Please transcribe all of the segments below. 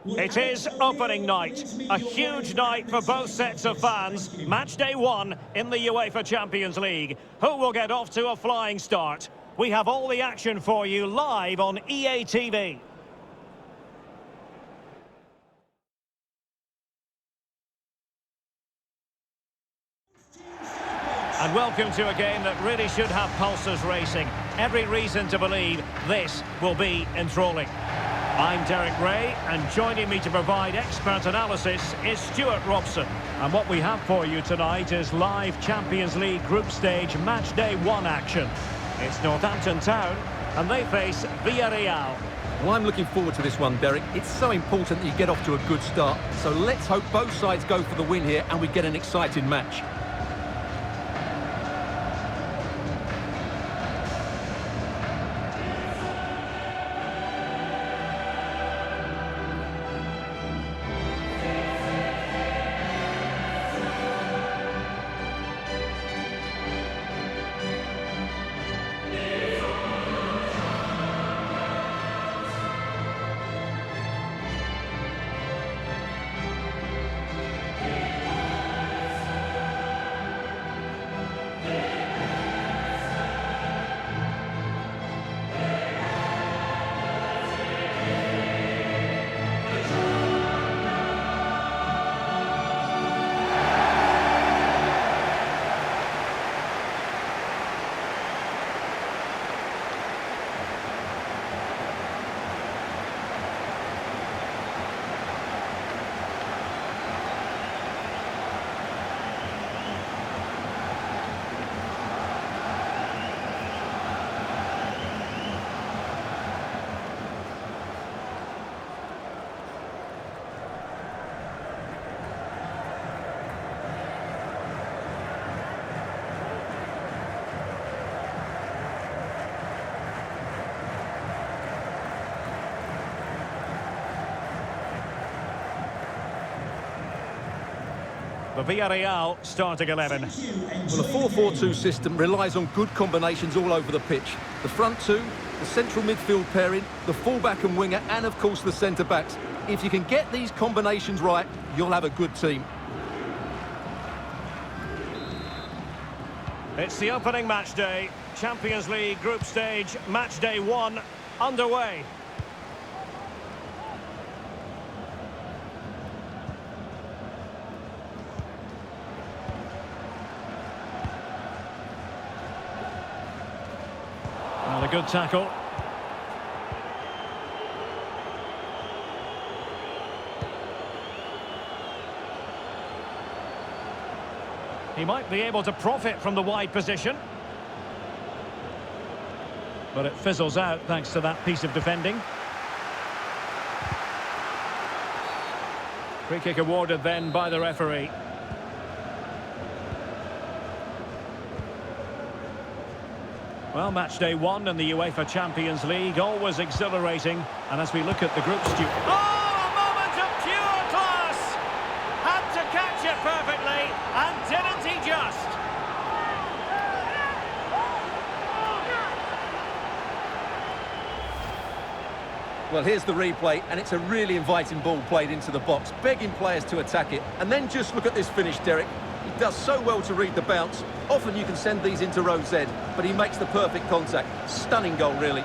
It is opening night, a huge night for both sets of fans. Match day one in the UEFA Champions League. Who will get off to a flying start? We have all the action for you live on EA TV. And welcome to a game that really should have pulses racing. Every reason to believe this will be enthralling. I'm Derek Ray, and joining me to provide expert analysis is Stuart Robson. And what we have for you tonight is live Champions League group stage match day one action. It's Northampton Town, and they face Villarreal. Well, I'm looking forward to this one, Derek. It's so important that you get off to a good start. So let's hope both sides go for the win here and we get an exciting match. The Villarreal starting 11. Well, the 4-4-2 system relies on good combinations all over the pitch. The front two, the central midfield pairing, the fullback and winger, and of course the centre-backs. If you can get these combinations right, you'll have a good team. It's the opening match day. Champions League group stage match day one underway. Well, a good tackle. He might be able to profit from the wide position. But it fizzles out thanks to that piece of defending. Free kick awarded then by the referee. Well, match day one in the UEFA Champions League, always exhilarating. And as we look at the group, Stu... Oh, a moment of pure class! Had to catch it perfectly, and didn't he just? Well, here's the replay, and it's a really inviting ball played into the box, begging players to attack it. And then just look at this finish, Derek. He does so well to read the bounce. Often you can send these into row Z, but he makes the perfect contact. Stunning goal, really.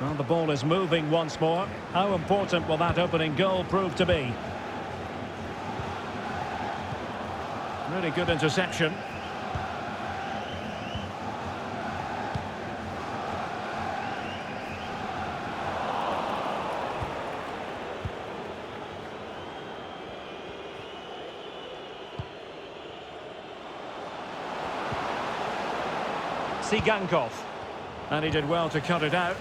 Well, the ball is moving once more. How important will that opening goal prove to be? Really good interception. Sigankov. And he did well to cut it out.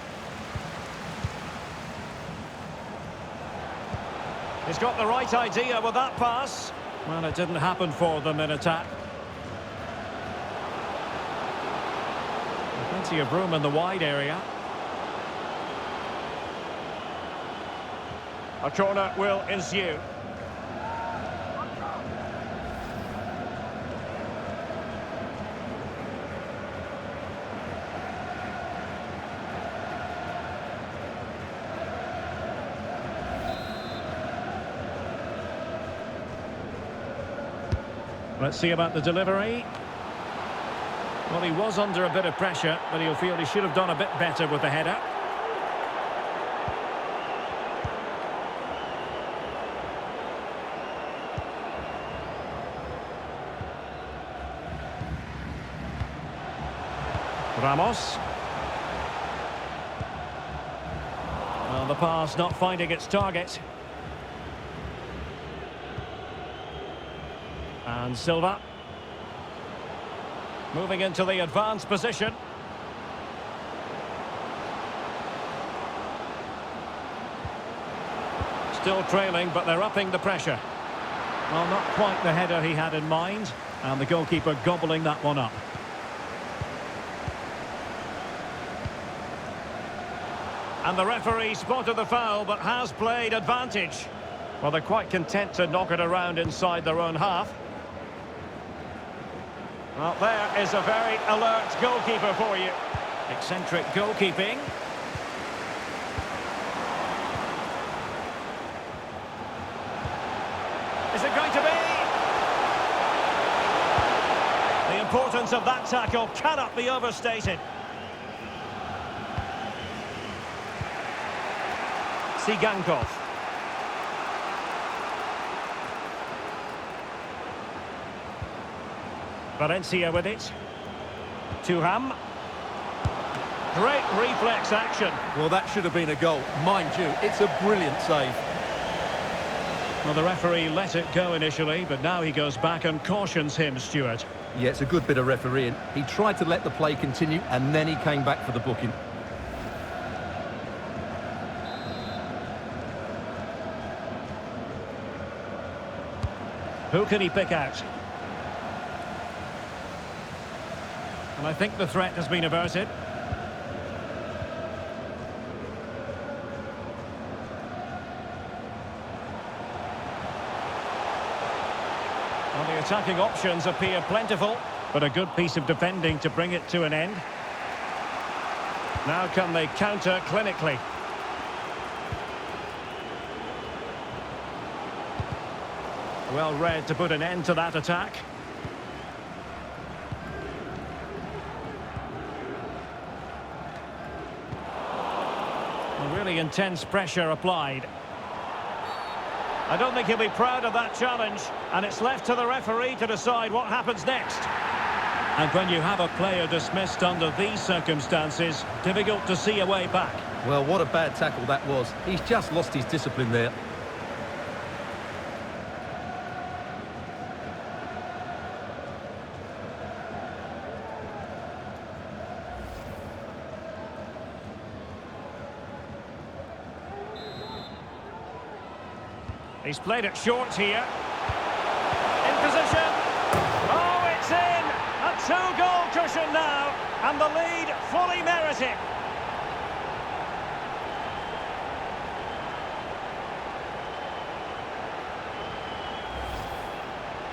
He's got the right idea with that pass. Well, it didn't happen for them in attack. Plenty of room in the wide area. A corner will ensue. Let's see about the delivery. Well, he was under a bit of pressure, but he'll feel he should have done a bit better with the header. Ramos. Well, the pass not finding its target. And Silva. Moving into the advanced position. Still trailing, but they're upping the pressure. Well, not quite the header he had in mind. And the goalkeeper gobbling that one up. And the referee spotted the foul, but has played advantage. Well, they're quite content to knock it around inside their own half. Well, there is a very alert goalkeeper for you. Eccentric goalkeeping. Is it going to be? The importance of that tackle cannot be overstated. Sigankov. Valencia with it. Tuham. Great reflex action. Well, that should have been a goal. Mind you, it's a brilliant save. Well, the referee let it go initially, but now he goes back and cautions him, Stuart. Yeah, it's a good bit of refereeing. He tried to let the play continue, and then he came back for the booking. Who can he pick out? And I think the threat has been averted. Well, the attacking options appear plentiful, but a good piece of defending to bring it to an end. Now can they counter clinically? Well read to put an end to that attack. Really intense pressure applied. I don't think he'll be proud of that challenge, and it's left to the referee to decide what happens next. And when you have a player dismissed under these circumstances, difficult to see a way back. Well, what a bad tackle that was. He's just lost his discipline there. He's played it short here. In position. Oh, it's in! A two-goal cushion now, and the lead fully merited.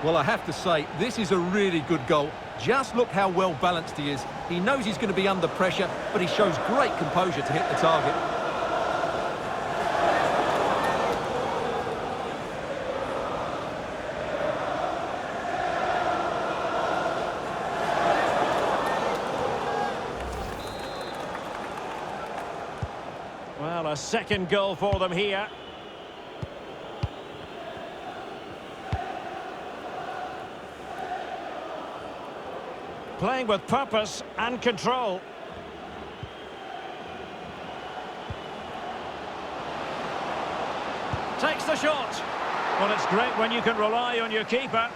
Well, I have to say, this is a really good goal. Just look how well balanced he is. He knows he's going to be under pressure, but he shows great composure to hit the target. Well, a second goal for them here. Playing with purpose and control. Takes the shot. Well, it's great when you can rely on your keeper.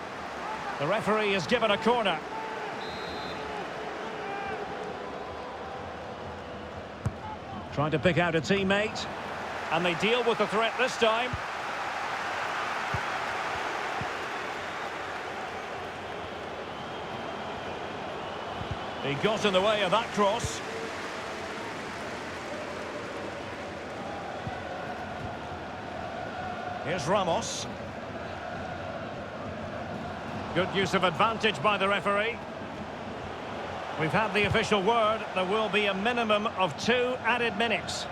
The referee has given a corner. Trying to pick out a teammate. And they deal with the threat this time. He got in the way of that cross. Here's Ramos. Good use of advantage by the referee. We've had the official word. There will be a minimum of 2 added minutes.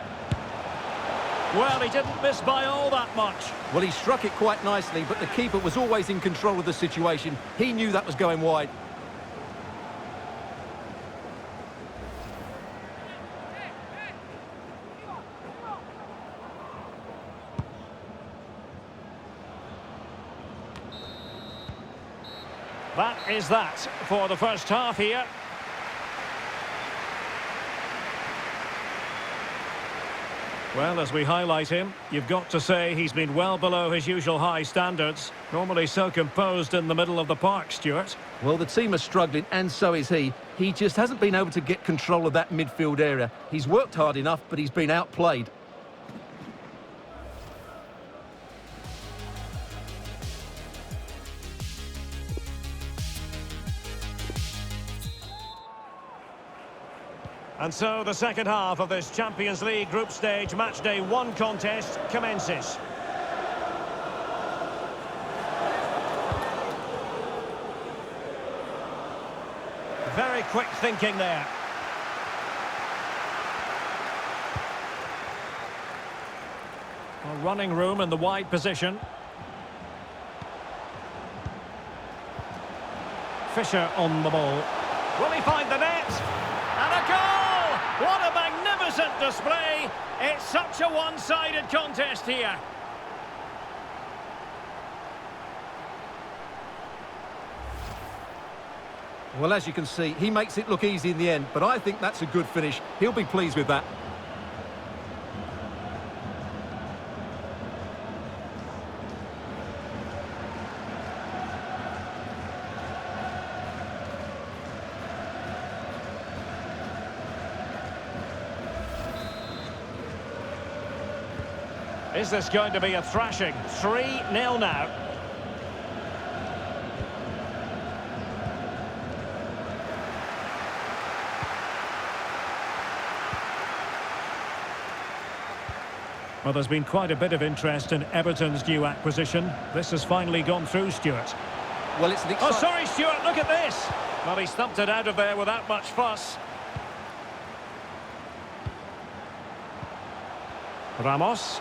Well, he didn't miss by all that much. Well, he struck it quite nicely, but the keeper was always in control of the situation. He knew that was going wide. That is that for the first half here. Well, as we highlight him, you've got to say he's been well below his usual high standards. Normally so composed in the middle of the park, Stuart. Well, the team are struggling, and so is he. He just hasn't been able to get control of that midfield area. He's worked hard enough, but he's been outplayed. And so the second half of this Champions League group stage matchday 1 contest commences. Very quick thinking there. Running room in the wide position. Fisher on the ball. Will he find the net? And a goal! What a magnificent display! It's such a one-sided contest here. Well, as you can see, he makes it look easy in the end, but I think that's a good finish. He'll be pleased with that. Is this going to be a thrashing? 3-0 now. Well, there's been quite a bit of interest in Everton's new acquisition. This has finally gone through, Stuart. Well, it's an Oh, sorry, Stuart, look at this! Well, he stumped it out of there without much fuss. Ramos.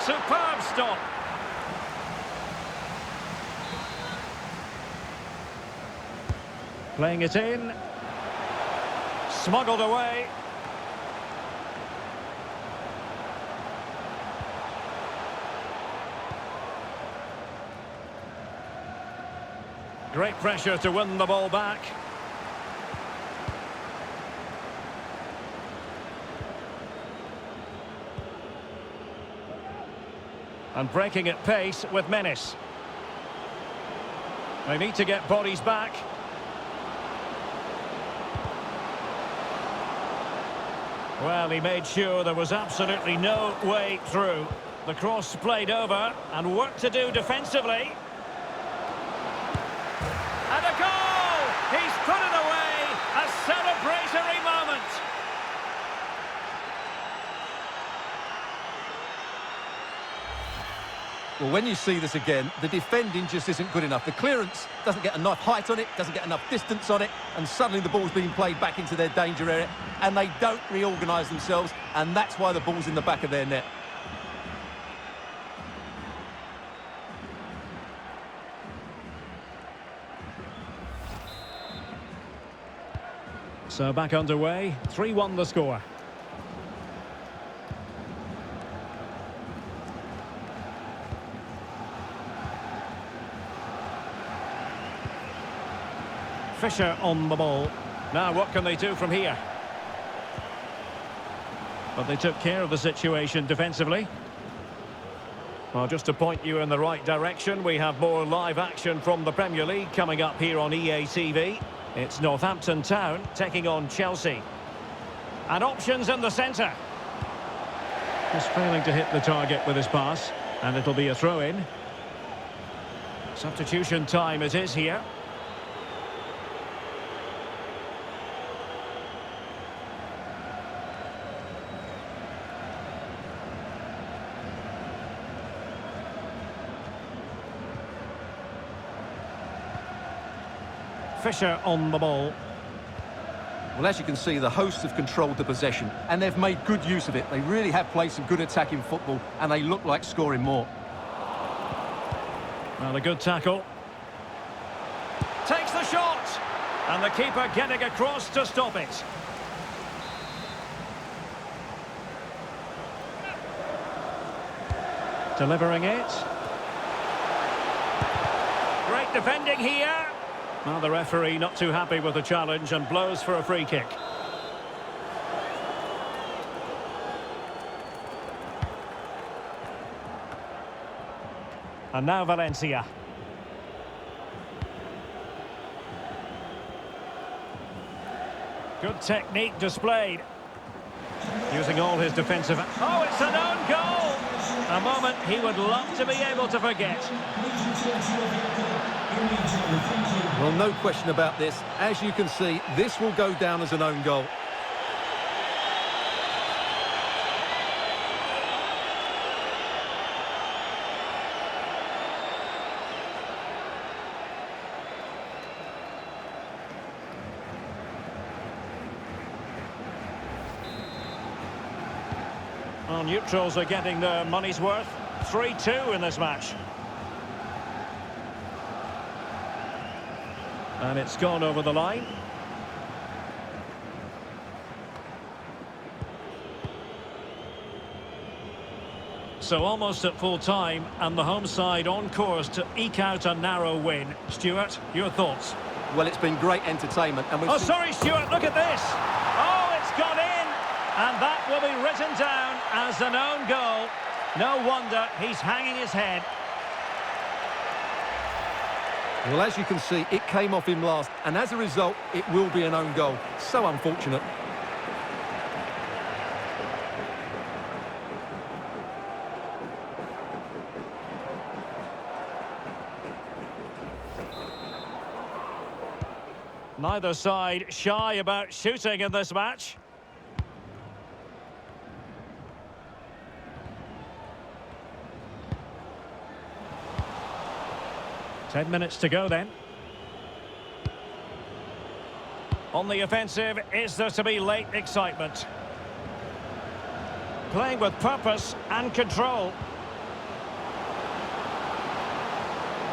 Superb stop. Playing it in. Smuggled away. Great pressure to win the ball back. And breaking at pace with menace. They need to get bodies back. Well, he made sure there was absolutely no way through. The cross played over and work to do defensively. And a goal! He's put it away! A celebratory moment! Well, when you see this again, the defending just isn't good enough. The clearance doesn't get enough height on it, doesn't get enough distance on it, and suddenly the ball's being played back into their danger area, and they don't reorganise themselves, and that's why the ball's in the back of their net. So back underway, 3-1 the score. Fisher on the ball. Now what can they do from here? But they took care of the situation defensively. Well, just to point you in the right direction, we have more live action from the Premier League coming up here on EA TV. It's Northampton Town taking on Chelsea. And options in the centre. Just failing to hit the target with his pass. And it'll be a throw-in. Substitution time it is here. Fisher on the ball. Well, as you can see, the hosts have controlled the possession, and they've made good use of it. They really have played some good attacking football, and they look like scoring more. Well, a good tackle. Takes the shot! And the keeper getting across to stop it. Delivering it. Great defending here. Well, the referee not too happy with the challenge and blows for a free kick. And now Valencia. Good technique displayed. Using all his defensive... Oh, it's an own goal! A moment he would love to be able to forget. Well, no question about this. As you can see, this will go down as an own goal. Well, neutrals are getting their money's worth. 3-2 in this match. And it's gone over the line. So almost at full time, and the home side on course to eke out a narrow win. Stuart, your thoughts? Well, it's been great entertainment. And we've sorry, Stuart, look at this. Oh, it's gone in. And that will be written down as an own goal. No wonder he's hanging his head. Well, as you can see, it came off him last, and as a result, it will be an own goal. So unfortunate. Neither side shy about shooting in this match. Ten minutes to go then. On the offensive, is there to be late excitement? Playing with purpose and control.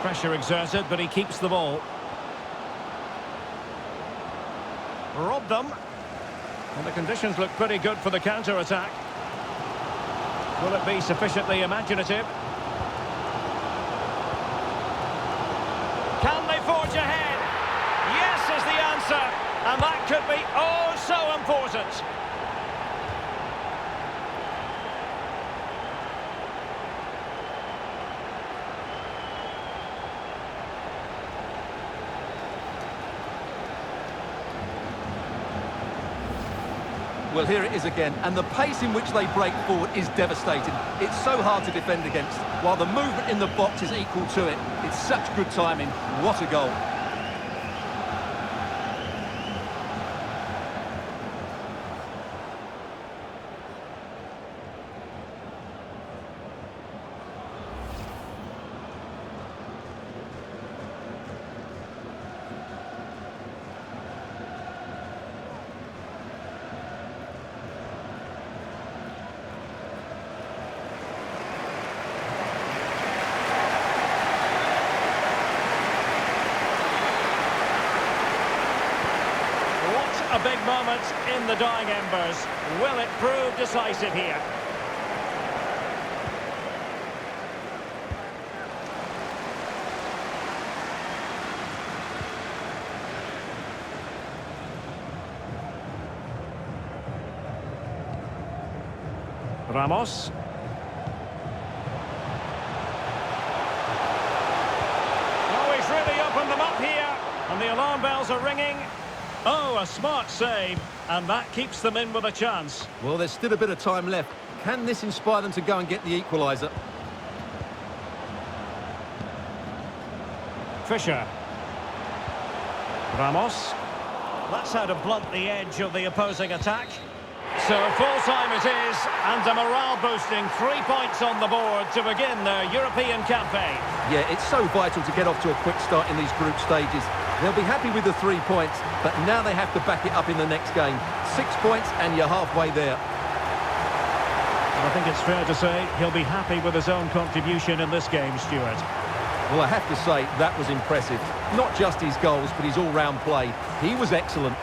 Pressure exerted, but he keeps the ball. Robbed them. And the conditions look pretty good for the counter-attack. Will it be sufficiently imaginative? Can they forge ahead? Yes is the answer. And that could be oh so important. Well, here it is again, and the pace in which they break forward is devastating. It's so hard to defend against, while the movement in the box is equal to it. It's such good timing. What a goal. A big moment in the dying embers. Will it prove decisive here? Ramos. Oh, he's really opened them up here. And the alarm bells are ringing. Oh, a smart save, and that keeps them in with a chance. Well, there's still a bit of time left. Can this inspire them to go and get the equaliser? Fisher. Ramos. That's how to blunt the edge of the opposing attack. So full-time it is, and a morale-boosting 3 points on the board to begin their European campaign. Yeah, it's so vital to get off to a quick start in these group stages. They'll be happy with the 3 points, but now they have to back it up in the next game. 6 points and you're halfway there. I think it's fair to say he'll be happy with his own contribution in this game, Stuart. Well, I have to say, that was impressive. Not just his goals, but his all-round play. He was excellent.